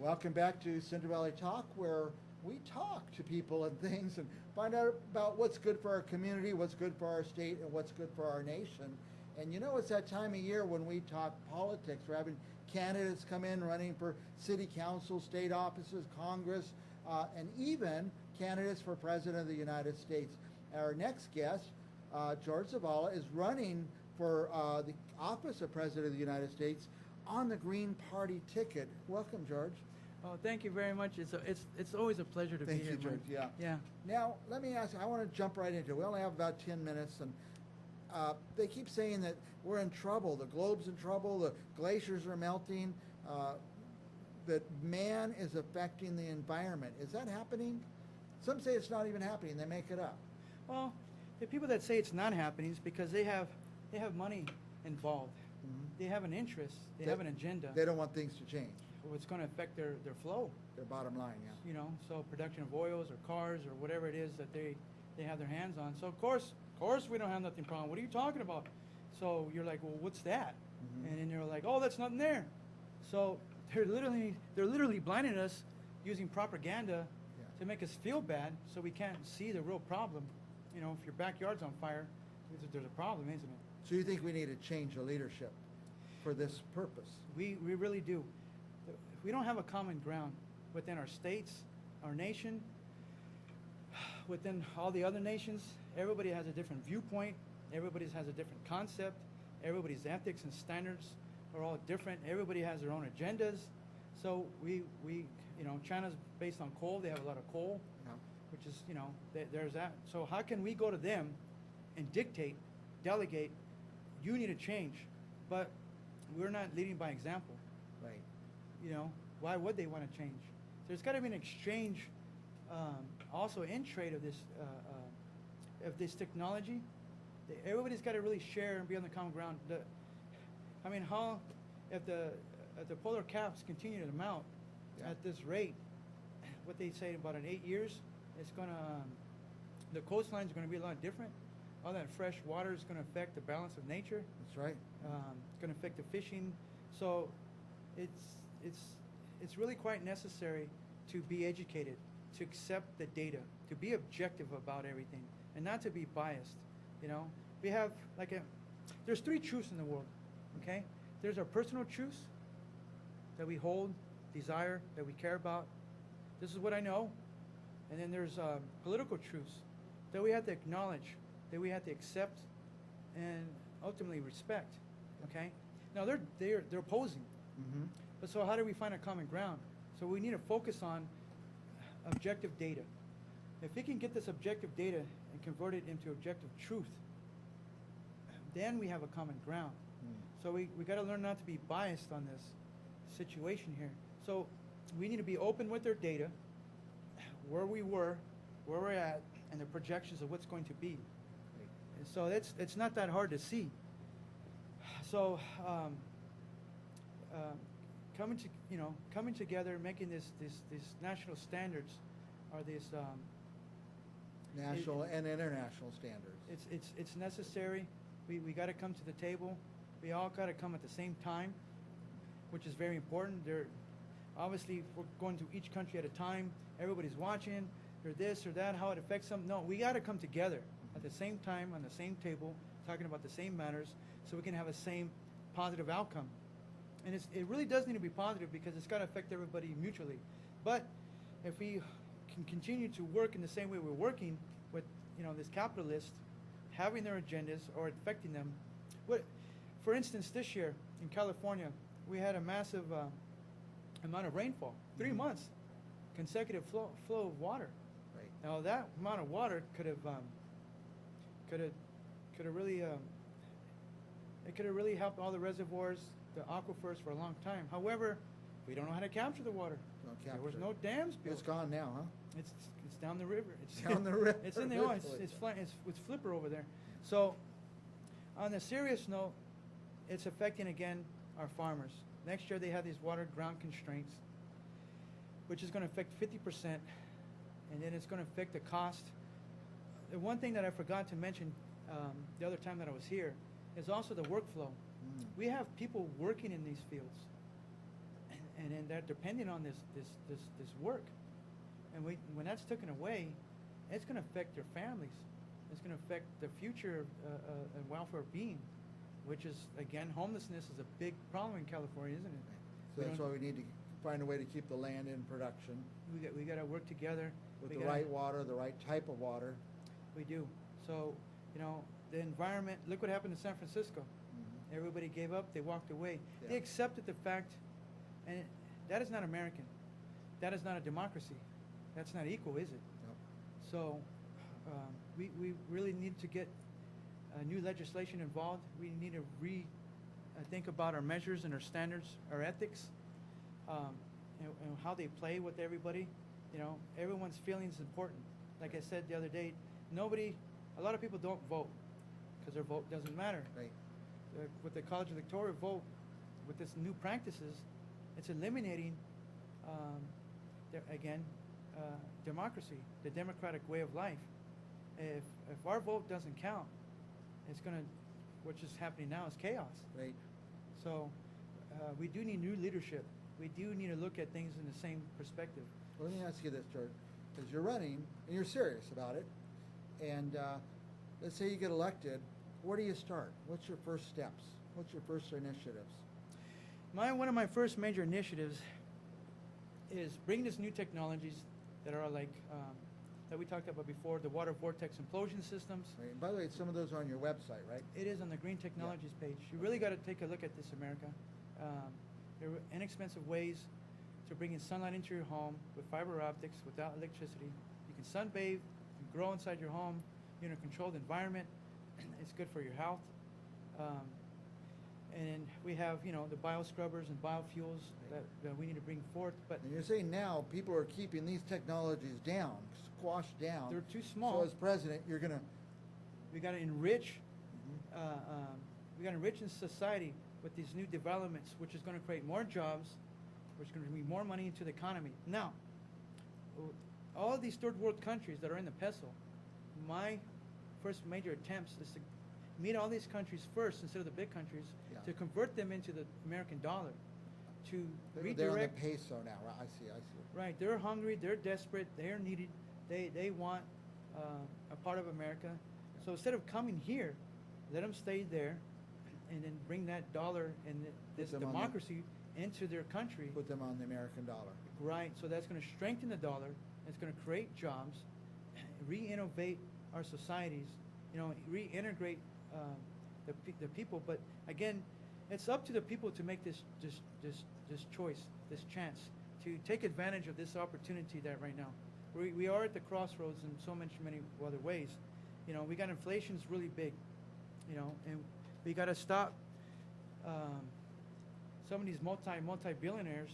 Welcome back to Central Valley Talk, where we talk to people and things and find out about what's good for our community, what's good for our state, and what's good for our nation. And you know, it's that time of year when we talk politics. We're having candidates come in running for city council, state offices, Congress, and even candidates for President of the United States. Our next guest, Jorge Zavala, is running for the office of President of the United States on the Green Party ticket. Welcome, George. Oh, thank you very much. It's always a pleasure to be here. Thank you, George. Yeah. Yeah. Now, let me ask you, I want to jump right into it. We only have about 10 minutes, and they keep saying that we're in trouble. The globe's in trouble. The glaciers are melting. That man is affecting the environment. Is that happening? Some say it's not even happening. They make it up. Well, the people that say it's not happening is because they have money involved. Mm-hmm. They have an interest. They have an agenda. They don't want things to change. It's going to affect their flow. Their bottom line, yeah. You know, so production of oils or cars or whatever it is that they have their hands on. So of course we don't have nothing problem. What are you talking about? So you're like, well, what's that? Mm-hmm. And then you're like, oh, that's nothing there. So they're literally blinding us using propaganda to make us feel bad, so we can't see the real problem. You know, if your backyard's on fire, there's a problem, isn't it? So you think we need to change the leadership for this purpose? We really do. If we don't have a common ground within our states, our nation, within all the other nations, everybody has a different viewpoint, everybody has a different concept, everybody's ethics and standards are all different, everybody has their own agendas. So we you know, China's based on coal, they have a lot of coal, which is, you know, there's that. So how can we go to them and dictate, delegate, you need to change, but we're not leading by example. Right. You know, why would they want to change? There's got to be an exchange, also in trade of this technology. Everybody's got to really share and be on the common ground. I mean, how if the polar caps continue to melt at this rate, what they say about in 8 years, it's gonna the coastlines are gonna be a lot different. All that fresh water is gonna affect the balance of nature. That's right. It's gonna affect the fishing. So it's really quite necessary to be educated, to accept the data, to be objective about everything, and not to be biased. You know, we have there's three truths in the world. Okay, there's our personal truths that we hold, desire, that we care about. This is what I know. And then there's political truths that we have to acknowledge, that we have to accept, and ultimately respect. Okay, now they're opposing. Mm-hmm. But so how do we find a common ground? So we need to focus on objective data. If we can get this objective data and convert it into objective truth, then we have a common ground. So we got to learn not to be biased on this situation here. So we need to be open with their data, where we were, where we're at, and the projections of what's going to be. And so it's not that hard to see. So coming together, making these national standards, are these national and international standards. It's necessary. We got to come to the table. We all got to come at the same time, which is very important. Obviously, we're going to each country at a time. Everybody's watching, or this or that, how it affects them. No, we got to come together at the same time, on the same table, talking about the same matters, so we can have a same positive outcome. And it really does need to be positive because it's got to affect everybody mutually. But if we can continue to work in the same way we're working with, you know, this capitalist, having their agendas or affecting them. For instance, this year in California, we had a massive amount of rainfall, 3 months, consecutive flow of water. Right. Now that amount of water could have really helped all the reservoirs, the aquifers for a long time. However, we don't know how to capture the water. There was no dams built. It's gone now, huh? It's down the river. It's down the river. It's in the it's Flipper over there. So, on a serious note, it's affecting again our farmers. Next year they have these water ground constraints, which is going to affect 50%, and then it's going to affect the cost. The one thing that I forgot to mention the other time that I was here is also the workflow. We have people working in these fields, and then they're depending on this work. And when that's taken away, it's going to affect their families. It's going to affect the future and welfare being, which is, again, homelessness is a big problem in California, isn't it? So that's why we need to find a way to keep the land in production. We got to work together With the right water, the right type of water. We do. So, you know, the environment, look what happened in San Francisco. Mm-hmm. Everybody gave up, they walked away. Yeah. They accepted the fact, and that is not American. That is not a democracy. That's not equal, is it? Nope. So, we really need to get new legislation involved. We need to think about our measures and our standards, our ethics, and how they play with everybody. You know, everyone's feelings is important. Like I said the other day, a lot of people don't vote because their vote doesn't matter. Right. With the college electoral vote, with this new practices, it's eliminating, democracy, the democratic way of life. If our vote doesn't count, it's gonna, which is happening now, is chaos. Right. So we do need new leadership. We do need to look at things in the same perspective. Well, let me ask you this, George, because you're running and you're serious about it, and let's say you get elected, where do you start? What's your first steps? What's your first initiatives? One of my first major initiatives is bring these new technologies that are like that we talked about before, the water vortex implosion systems. Right. And by the way, some of those are on your website, right? It is on the Green Technologies page. You really got to take a look at this, America. There are inexpensive ways to bring in sunlight into your home with fiber optics, without electricity. You can sunbathe, you can grow inside your home, you're in a controlled environment. It's good for your health. And we have, you know, the bioscrubbers and biofuels that we need to bring forth. But And you're saying now people are keeping these technologies down, squashed down. they're too small. So as president, you're going to... We got to enrich. We got to enrich in society with these new developments, which is going to create more jobs, which is going to bring more money into the economy. Now, all of these third world countries that are in the peso, my first major attempts is to meet all these countries first instead of the big countries, to convert them into the American dollar, to redirect. They're on the peso now, right? I see. Right, they're hungry, they're desperate, they're needed, they want a part of America. So instead of coming here, let them stay there, and then bring that dollar and this democracy into their country. Put them on the American dollar. Right, so that's going to strengthen the dollar. It's going to create jobs, re-innovate our societies, you know, reintegrate the people. But again, it's up to the people to make this choice, this chance to take advantage of this opportunity that right now. We are at the crossroads in so many other ways. You know, we got inflation's really big, you know, and we got to stop some of these multi-billionaires.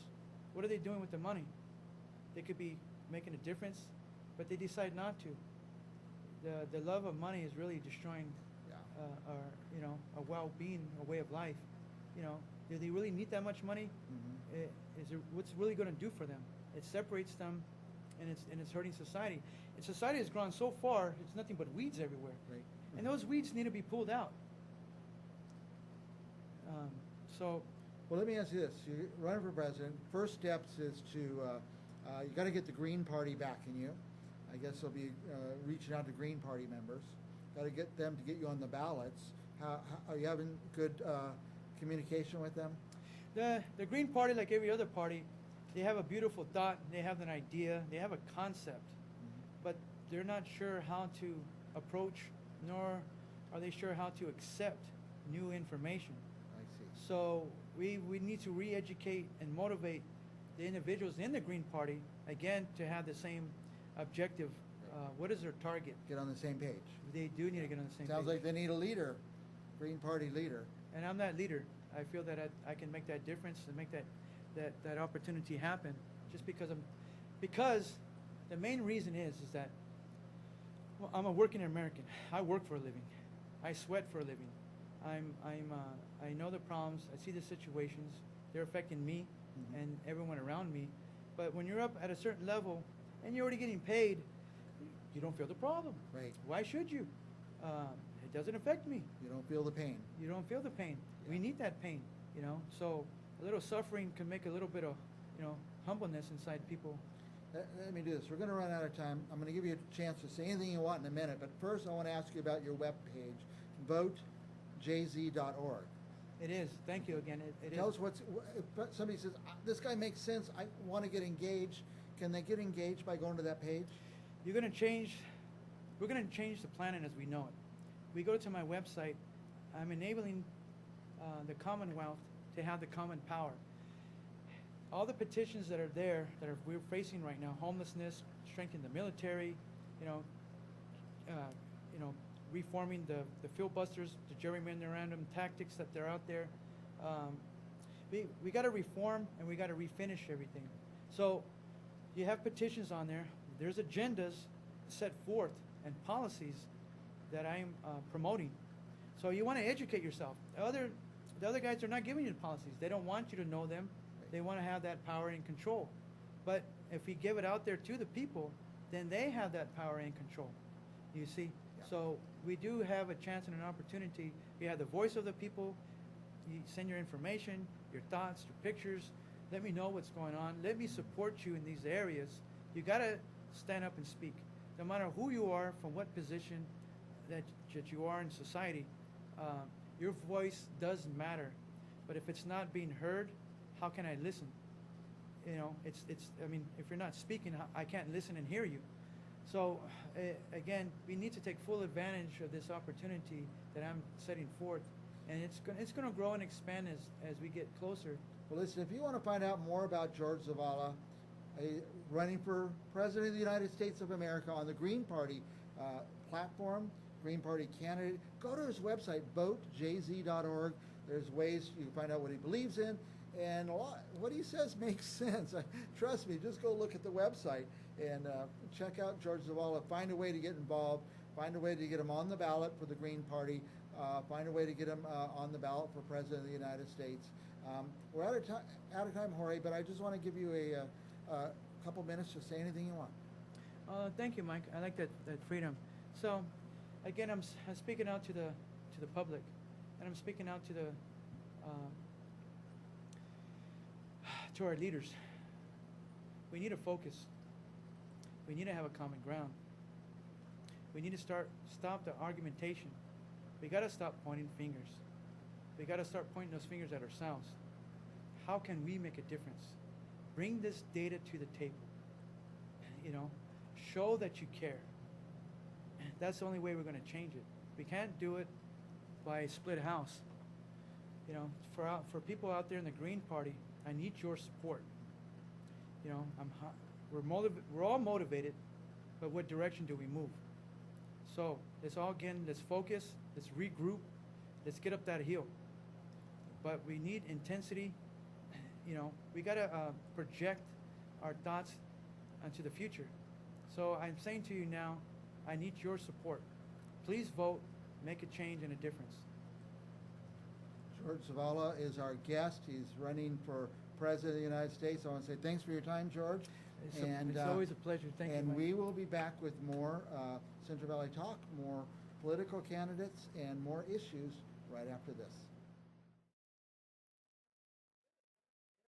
What are they doing with the money? They could be making a difference, but they decide not to. The love of money is really destroying our, you know, a well-being, a way of life. You know, do they really need that much money? What's really going to do for them? It separates them, and it's hurting society. And society has grown so far; it's nothing but weeds everywhere. Right. And those weeds need to be pulled out. Well, let me ask you this: you're running for president. First steps is to you got to get the Green Party backing you. I guess they'll be reaching out to Green Party members. Got to get them to get you on the ballots. How are you having good communication with them? The Green Party, like every other party, they have a beautiful thought, they have an idea, they have a concept, but they're not sure how to approach, nor are they sure how to accept new information. I see. So we need to re-educate and motivate the individuals in the Green Party, again, to have the same objective. What is their target? Get on the same page. They do need to get on the same page. Sounds like they need a leader, Green Party leader. And I'm that leader. I feel that I can make that difference and make that opportunity happen. Just because the main reason is that, well, I'm a working American. I work for a living. I sweat for a living. I know the problems. I see the situations. They're affecting me and everyone around me. But when you're up at a certain level and you're already getting paid, you don't feel the problem. Right. Why should you? It doesn't affect me. You don't feel the pain. You don't feel the pain. Yeah. We need that pain, you know. So a little suffering can make a little bit of, humbleness inside people. Let me do this. We're going to run out of time. I'm going to give you a chance to say anything you want in a minute, but first I want to ask you about your webpage, votejz.org. It is. Thank you again. It Tell is. us if somebody says, this guy makes sense, I want to get engaged. Can they get engaged by going to that page? We're going to change the planet as we know it. We go to my website, I'm enabling the Commonwealth to have the common power. All the petitions that are there, we're facing right now, homelessness, strengthening the military, reforming the filibusters, the gerrymandering tactics that they're out there. We got to reform and we got to refinish everything. So you have petitions on there. There's agendas set forth and policies that I'm promoting. So you want to educate yourself. The other guys are not giving you the policies. They don't want you to know them. They want to have that power and control. But if we give it out there to the people, then they have that power and control. You see? Yeah. So we do have a chance and an opportunity. We have the voice of the people. You send your information, your thoughts, your pictures. Let me know what's going on. Let me support you in these areas. You got to stand up and speak. No matter who you are, from what position that you are in society, your voice does matter. But if it's not being heard, how can I listen? I mean, if you're not speaking, I can't listen and hear you. So, again, we need to take full advantage of this opportunity that I'm setting forth. And it's going to grow and expand as we get closer. Well, listen, if you want to find out more about Jorge Zavala, running for President of the United States of America on the Green Party platform, Green Party candidate, go to his website, votejz.org. There's ways you can find out what he believes in. And what he says makes sense. Trust me, just go look at the website and check out Jorge Zavala. Find a way to get involved. Find a way to get him on the ballot for the Green Party. Find a way to get him on the ballot for President of the United States. We're out of time, Jorge, but I just want to give you a couple minutes to say anything you want. Thank you, Mike. I like that freedom. So, again, I'm speaking out to the public, and I'm speaking out to our leaders. We need to focus. We need to have a common ground. We need to stop the argumentation. We got to stop pointing fingers. We got to start pointing those fingers at ourselves. How can we make a difference? Bring this data to the table. Show that you care. That's the only way we're going to change it. We can't do it by split house. For people out there in the Green Party, I need your support. We're all motivated, but what direction do we move? So let's focus, let's regroup, let's get up that hill. But we need intensity. We got to project our thoughts into the future. So I'm saying to you now, I need your support. Please vote, make a change and a difference. Jorge Zavala is our guest. He's running for President of the United States. I want to say thanks for your time, George. It's always a pleasure. Thank you, And Mike. we will be back with more Central Valley Talk, more political candidates, and more issues right after this.